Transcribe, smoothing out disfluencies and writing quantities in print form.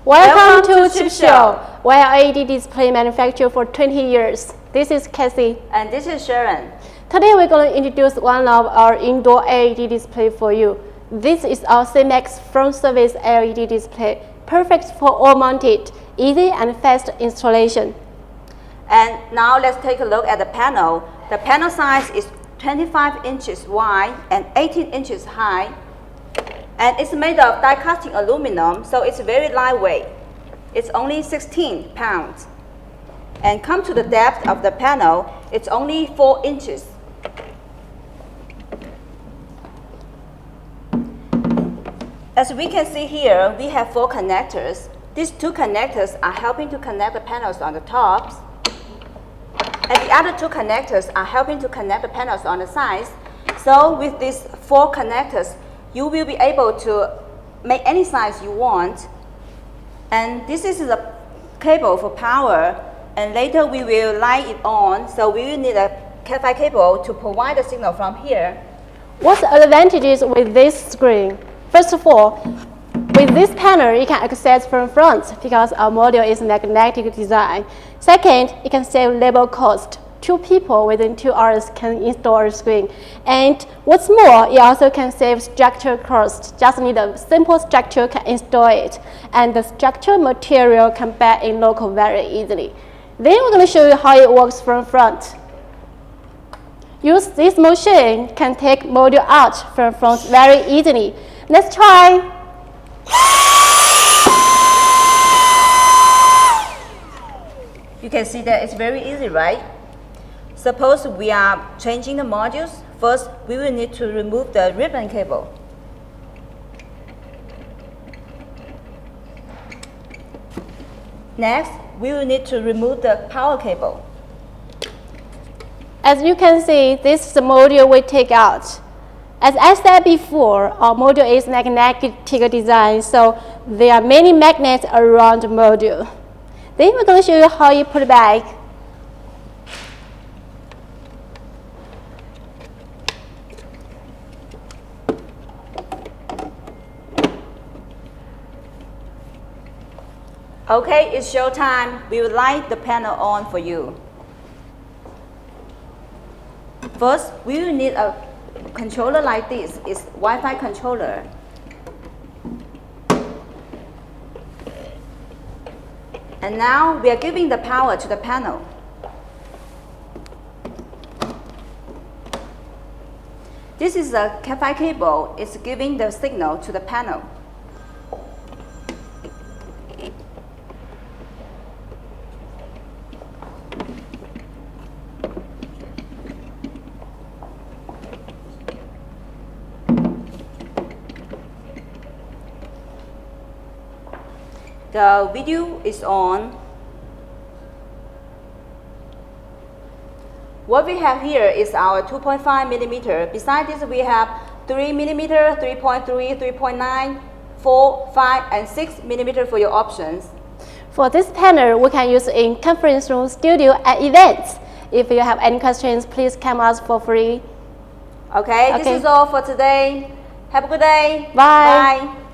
Welcome to Chip Show. We're LED display manufacturer for 20 years. This is Cassie. And this is Sharon. Today we're going to introduce one of our indoor LED display for you. This is our CMAX front surface LED display, perfect for wall-mounted, easy and fast installation. And now let's take a look at the panel. The panel size is 25 inches wide and 18 inches high. And it's made of die-casting aluminum, so it's very lightweight. It's only 16 pounds. And come to the depth of the panel, it's only 4 inches. As we can see here, we have 4 connectors. These 2 connectors are helping to connect the panels on the tops. And the other 2 connectors are helping to connect the panels on the sides. So with these 4 connectors, you will be able to make any size you want. And this is a cable for power. And later we will light it on. So we will need a Cat5 cable to provide the signal from here. What's the advantages with this screen? First of all, with this panel, you can access from front because our module is magnetic design. Second, it can save labor cost. 2 people within 2 hours can install a screen. And what's more, it also can save structure cost. Just need a simple structure can install it. And the structure material can buy in local very easily. Then we're going to show you how it works from front. Use this machine can take module out from front very easily. Let's try. You can see that it's very easy, right? Suppose we are changing the modules. First, we will need to remove the ribbon cable. Next, we will need to remove the power cable. As you can see, this is the module we take out. As I said before, our module is magnetic design, so there are many magnets around the module. Then we're going to show you how you put it back. Okay, it's show time. We will light the panel on for you. First, we will need a controller like this. It's Wi-Fi controller. And now we are giving the power to the panel. This is a Cat5 cable. It's giving the signal to the panel. The video is on. What we have here is our 2.5 millimeter. Besides this, we have 3 millimeter, 3.3, 3.9, 4, 5, and 6 millimeter for your options. For this panel, we can use in conference room, studio, and events. If you have any questions, please come ask for free. Okay, this is all for today. Have a good day. Bye. Bye.